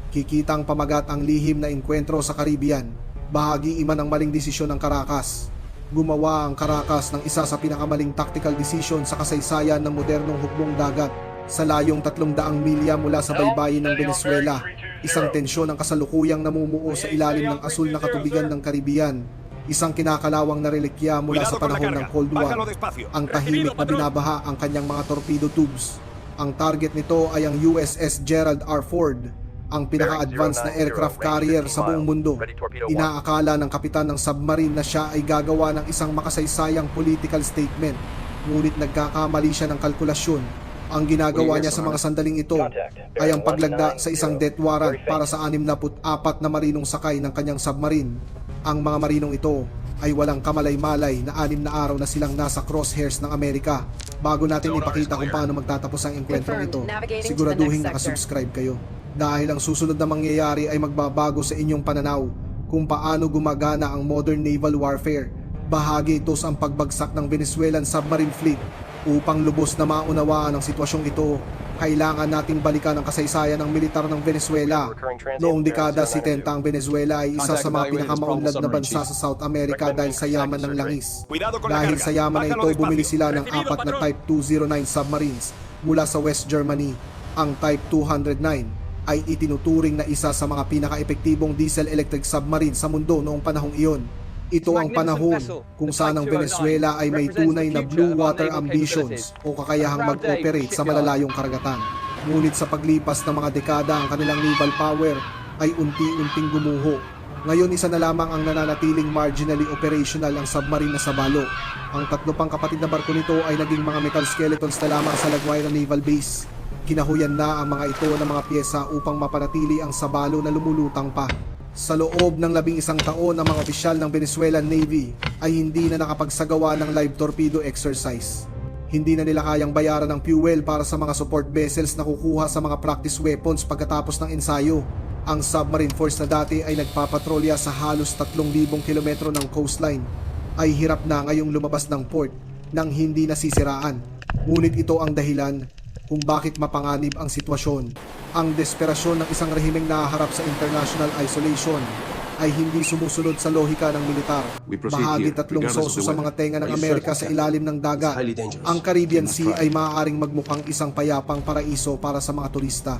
Kikitang pamagat ang lihim na engkwentro sa Caribbean. Bahagi iman ang maling desisyon ng Caracas. Gumawa ang Caracas ng isa sa pinakamaling tactical decision sa kasaysayan ng modernong hukbong dagat sa layong 300 milya mula sa baybayin ng Venezuela. Isang tensyon ang kasalukuyang namumuo sa ilalim ng asul na katubigan ng Caribbean. Isang kinakalawang na relikya mula sa panahon ng Cold War. Ang tahimik na binabaha ang kanyang mga torpedo tubes. Ang target nito ay ang USS Gerald R. Ford, ang pinaka-advanced na aircraft carrier sa buong mundo. Inaakala ng kapitan ng submarine na siya ay gagawa ng isang makasaysayang political statement, ngunit nagkakamali siya ng kalkulasyon. Ang ginagawa niya sa mga sandaling ito ay ang paglagda sa isang death warrant para sa 64 na marinong sakay ng kanyang submarine. Ang mga marinong ito ay walang kamalay-malay na 6 na araw na silang nasa crosshairs ng Amerika. Bago natin ipakita kung paano magtatapos ang engkwentrong ito, siguraduhin nakasubscribe kayo. Dahil ang susunod na mangyayari ay magbabago sa inyong pananaw kung paano gumagana ang modern naval warfare. Bahagi ito sa pagbagsak ng Venezuelan submarine fleet. Upang lubos na maunawaan ang sitwasyong ito, kailangan nating balikan ang kasaysayan ng militar ng Venezuela. Noong dekada 70 ang Venezuela ay isa sa mga pinakamaunlad na bansa sa South America dahil sa yaman ng langis. Dahil sa yaman na ito, bumili sila ng 4 na Type 209 submarines mula sa West Germany. Ang Type 209 ay itinuturing na isa sa mga pinaka-epektibong diesel-electric submarine sa mundo noong panahong iyon. Ito ang panahon kung saan ang Venezuela ay may tunay na blue water ambitions o kakayahang mag-operate sa malalayong karagatan. Ngunit sa paglipas ng mga dekada, ang kanilang naval power ay unti-unting gumuho. Ngayon, isa na lamang ang nananatiling marginally operational ang submarine na Sabalo. Ang 3 pang kapatid na barko nito ay naging mga metal skeletons na lamang sa La Guaira Naval Base. Kinahuyan na ang mga ito ng mga pyesa upang mapanatili ang Sabalo na lumulutang pa. Sa loob ng 11 taon, ang mga opisyal ng Venezuelan Navy ay hindi na nakapagsagawa ng live torpedo exercise. Hindi na nila kayang bayaran ng fuel para sa mga support vessels na kukuha sa mga practice weapons pagkatapos ng ensayo. Ang submarine force na dati ay nagpapatrolya sa halos 3,000 kilometro ng coastline ay hirap na ngayong lumabas ng port nang hindi nasisiraan. Ngunit ito ang dahilan kung bakit mapanganib ang sitwasyon. Ang desperasyon ng isang rehimeng nahaharap sa international isolation ay hindi sumusunod sa lohika ng militar. Bahagi 3 soso sa mga tenga ng Amerika sa ilalim ng dagat. Ang Caribbean Sea ay maaaring magmukhang isang payapang paraiso para sa mga turista.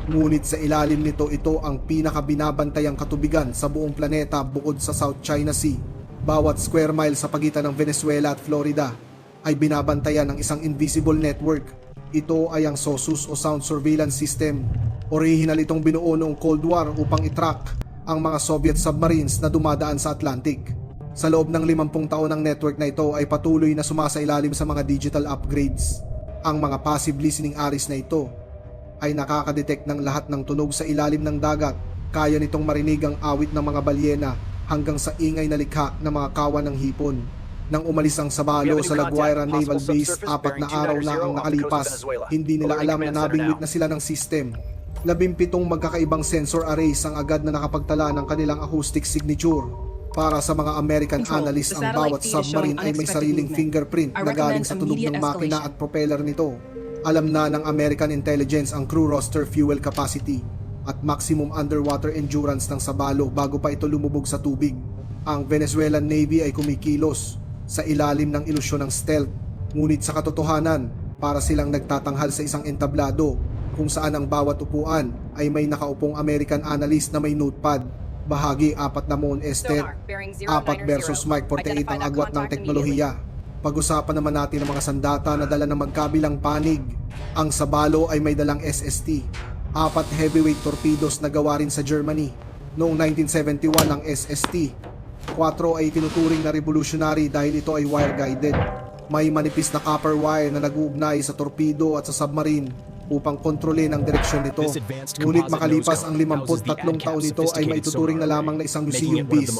Ngunit sa ilalim nito, ito ang pinakabinabantayang katubigan sa buong planeta bukod sa South China Sea. Bawat square mile sa pagitan ng Venezuela at Florida ay binabantayan ng isang invisible network. Ito ay ang SOSUS o Sound Surveillance System. Original itong binuo noong Cold War upang itrack ang mga Soviet submarines na dumadaan sa Atlantic. Sa loob ng 50 taon ng network na ito ay patuloy na sumasailalim sa mga digital upgrades. Ang mga passive listening areas na ito ay nakakadetect ng lahat ng tunog sa ilalim ng dagat. Kaya nitong marinig ang awit ng mga balyena hanggang sa ingay na likha ng mga kawan ng hipon. Nang umalis ang Sabalo sa La Guaira Naval Base, 4 na araw na ang nakalipas. Hindi nila alam na nabingwit na sila ng system. 17 magkakaibang sensor arrays ang agad na nakapagtala ng kanilang acoustic signature. Para sa mga American analysts, ang bawat submarine ay may sariling fingerprint na galing sa tunog ng makina at propeller nito. Alam na ng American intelligence ang crew roster, fuel capacity at maximum underwater endurance ng Sabalo bago pa ito lumubog sa tubig. Ang Venezuelan Navy ay kumikilos sa ilalim ng ilusyon ng stealth, ngunit sa katotohanan, para silang nagtatanghal sa isang entablado kung saan ang bawat upuan ay may nakaupong American analyst na may notepad. Bahagi 4 na Moon Esther, 4 versus Mike 48 ang agwat ng teknolohiya. Pag-usapan naman natin ang mga sandata na dala ng magkabilang panig. Ang Sabalo ay may dalang SST, 4 heavyweight torpedoes na gawa rin sa Germany. Noong 1971 ang SST 4 ay tinuturing na revolutionary dahil ito ay wire-guided. May manipis na copper wire na nag-uugnay sa torpedo at sa submarine upang kontrolin ang direksyon nito. Ngunit makalipas ang 53 taon nito ay maituturing na lamang na isang museum piece.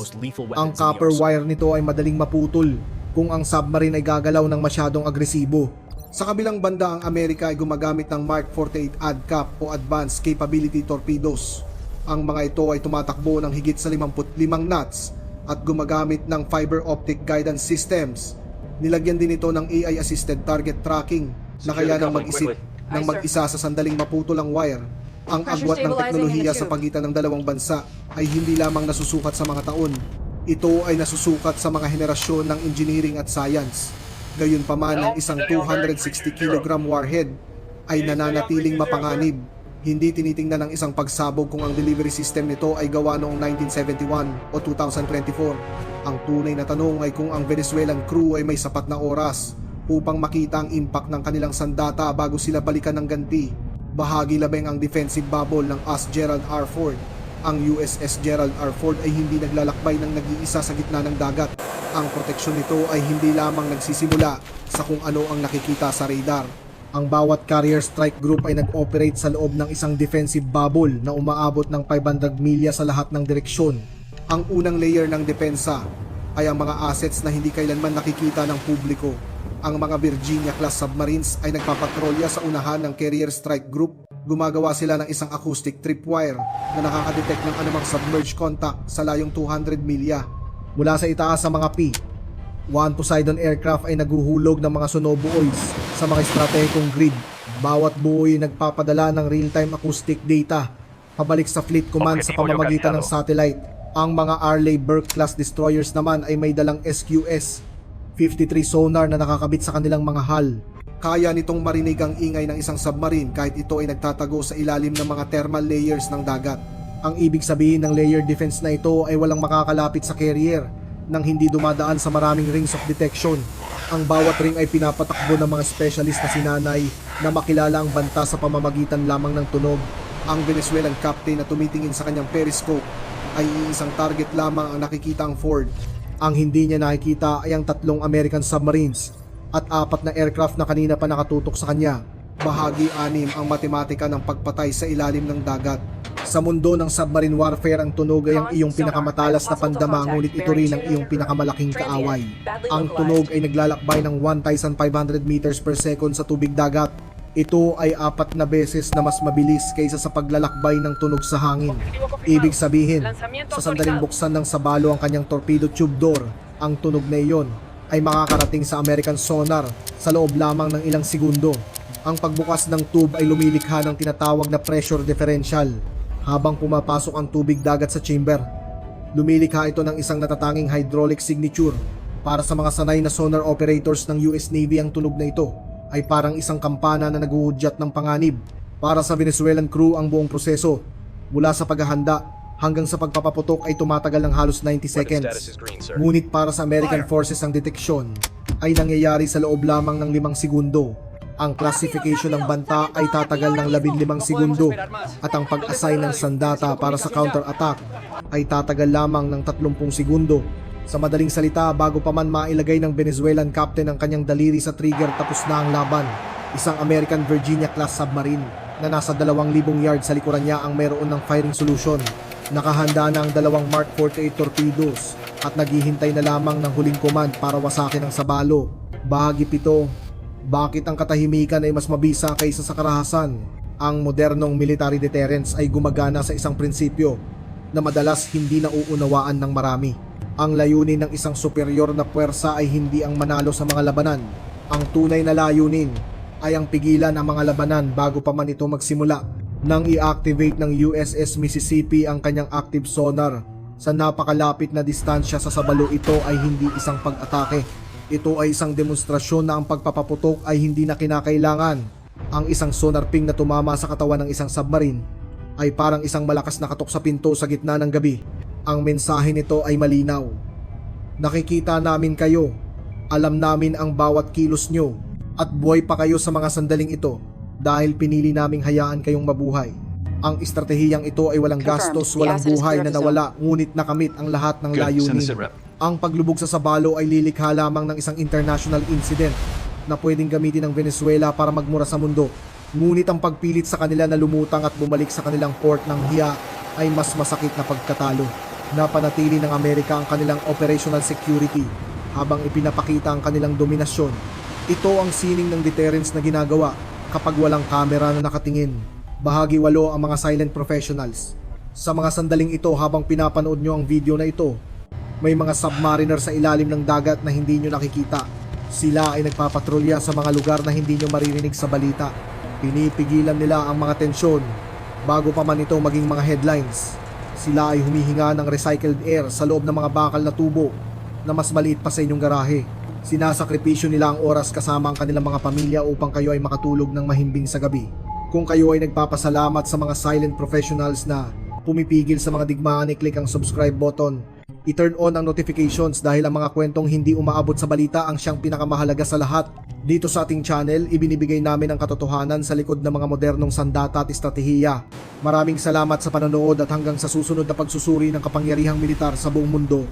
Ang copper wire nito ay madaling maputol kung ang submarine ay gagalaw ng masyadong agresibo. Sa kabilang banda, ang Amerika ay gumagamit ng Mark 48 ADCAP o Advanced Capability Torpedoes. Ang mga ito ay tumatakbo ng higit sa 55 knots at gumagamit ng fiber optic guidance systems. Nilagyan din ito ng AI-assisted target tracking na kaya nang mag-isip ng mag-isa sa sandaling maputol ang wire Ang agwat ng teknolohiya sa pagitan ng dalawang bansa ay hindi lamang nasusukat sa mga taon. Ito ay nasusukat sa mga henerasyon ng engineering at science. Gayunpaman ang isang 260 kg warhead ay nananatiling mapanganib. Hindi tinitingnan ng isang pagsabog kung ang delivery system nito ay gawa noong 1971 o 2024. Ang tunay na tanong ay kung ang Venezuelan crew ay may sapat na oras upang makita ang impact ng kanilang sandata bago sila balikan ng ganti. Bahagi lamang ang defensive bubble ng US Gerald R. Ford. Ang USS Gerald R. Ford ay hindi naglalakbay ng nag-iisa sa gitna ng dagat. Ang proteksyon nito ay hindi lamang nagsisimula sa kung ano ang nakikita sa radar. Ang bawat carrier strike group ay nag-operate sa loob ng isang defensive bubble na umaabot ng 500 milya sa lahat ng direksyon. Ang unang layer ng depensa ay ang mga assets na hindi kailanman nakikita ng publiko. Ang mga Virginia-class submarines ay nagpapatrolya sa unahan ng carrier strike group. Gumagawa sila ng isang acoustic tripwire na nakakadetect ng anumang submerged contact sa layong 200 milya. Mula sa itaas sa mga P-1 Poseidon aircraft ay naghuhulog ng mga sonobuoys sa mga estratehikong grid. Bawat buoy ay nagpapadala ng real-time acoustic data pabalik sa fleet command sa pamamagitan ng satellite. Ang mga Arleigh Burke-class destroyers naman ay may dalang SQS-53 sonar na nakakabit sa kanilang mga hull. Kaya nitong marinig ang ingay ng isang submarine kahit ito ay nagtatago sa ilalim ng mga thermal layers ng dagat. Ang ibig sabihin ng layer defense na ito ay walang makakalapit sa carrier nang hindi dumadaan sa maraming rings of detection. Ang bawat ring ay pinapatakbo ng mga specialist na sinanay na makilala ang banta sa pamamagitan lamang ng tunog. Ang Venezuelan captain na tumitingin sa kanyang periscope ay iisang target lamang ang nakikita ang Ford. Ang hindi niya nakikita ay ang 3 American submarines at 4 na aircraft na kanina pa nakatutok sa kanya. Bahagi 6 ang matematika ng pagpatay sa ilalim ng dagat. Sa mundo ng submarine warfare, ang tunog ay ang iyong pinakamatalas na pandama, ngunit ito rin ang iyong pinakamalaking kaaway. Ang tunog ay naglalakbay ng 1,500 meters per second sa tubig dagat. Ito ay 4 na beses na mas mabilis kaysa sa paglalakbay ng tunog sa hangin. Ibig sabihin, sa sandaling buksan ng sabalo ang kanyang torpedo tube door, ang tunog na iyon ay makakarating sa American sonar sa loob lamang ng ilang segundo. Ang pagbukas ng tube ay lumilikha ng tinatawag na pressure differential habang pumapasok ang tubig dagat sa chamber. Lumilikha ito ng isang natatanging hydraulic signature. Para sa mga sanay na sonar operators ng US Navy, ang tunog na ito ay parang isang kampana na naguhudyat ng panganib. Para sa Venezuelan crew, ang buong proseso mula sa paghahanda hanggang sa pagpapaputok ay tumatagal ng halos 90 seconds. Ngunit para sa American forces, ang deteksyon ay nangyayari sa loob lamang ng 5 segundo. Ang classification ng banta ay tatagal ng 15 segundo at ang pag-assign ng sandata para sa counter-attack ay tatagal lamang ng 30 segundo. Sa madaling salita, bago pa man mailagay ng Venezuelan captain ang kanyang daliri sa trigger, tapos na ang laban. Isang American Virginia-class submarine na nasa 2,000 yards sa likuran niya ang mayroon ng firing solution. Nakahanda na ang 2 Mark 48 torpedoes at naghihintay na lamang ng huling command para wasakin ang sabalo. Bahagi 7. Bakit ang katahimikan ay mas mabisa kaysa sa karahasan? Ang modernong military deterrence ay gumagana sa isang prinsipyo na madalas hindi nauunawaan ng marami. Ang layunin ng isang superior na puwersa ay hindi ang manalo sa mga labanan. Ang tunay na layunin ay ang pigilan ang mga labanan bago pa man ito magsimula. Nang i-activate ng USS Mississippi ang kanyang active sonar sa napakalapit na distansya sa sabalo, ito ay hindi isang pag-atake. Ito ay isang demonstrasyon na ang pagpapaputok ay hindi na kinakailangan. Ang isang sonar ping na tumama sa katawan ng isang submarine ay parang isang malakas na katok sa pinto sa gitna ng gabi. Ang mensahe nito ay malinaw. Nakikita namin kayo, alam namin ang bawat kilos nyo, at buhay pa kayo sa mga sandaling ito dahil pinili naming hayaan kayong mabuhay. Ang estratehiyang ito ay walang gastos, walang buhay na nawala, ngunit nakamit ang lahat ng layunin. Ang paglubog sa sabalo ay lilikha lamang ng isang international incident na pwedeng gamitin ng Venezuela para magmura sa mundo. Ngunit ang pagpilit sa kanila na lumutang at bumalik sa kanilang port ng hiya ay mas masakit na pagkatalo. Napanatili ng Amerika ang kanilang operational security habang ipinapakita ang kanilang dominasyon. Ito ang sining ng deterrence na ginagawa kapag walang kamera na nakatingin. Bahagi 8 ang mga silent professionals. Sa mga sandaling ito, habang pinapanood nyo ang video na ito, may mga submariner sa ilalim ng dagat na hindi nyo nakikita. Sila ay nagpapatrolya sa mga lugar na hindi nyo maririnig sa balita. Pinipigilan nila ang mga tensyon Bago pa man ito maging mga headlines, sila ay humihinga ng recycled air sa loob ng mga bakal na tubo na mas maliit pa sa inyong garahe. Sinasakripisyo nila ang oras kasama ang kanilang mga pamilya upang kayo ay makatulog ng mahimbing sa gabi. Kung kayo ay nagpapasalamat sa mga silent professionals na pumipigil sa mga digmaan, i-click ang subscribe button. I-turn on ang notifications dahil ang mga kwentong hindi umaabot sa balita ang siyang pinakamahalaga sa lahat. Dito sa ating channel, ibinibigay namin ang katotohanan sa likod ng mga modernong sandata at estratehiya. Maraming salamat sa panonood at hanggang sa susunod na pagsusuri ng kapangyarihang militar sa buong mundo.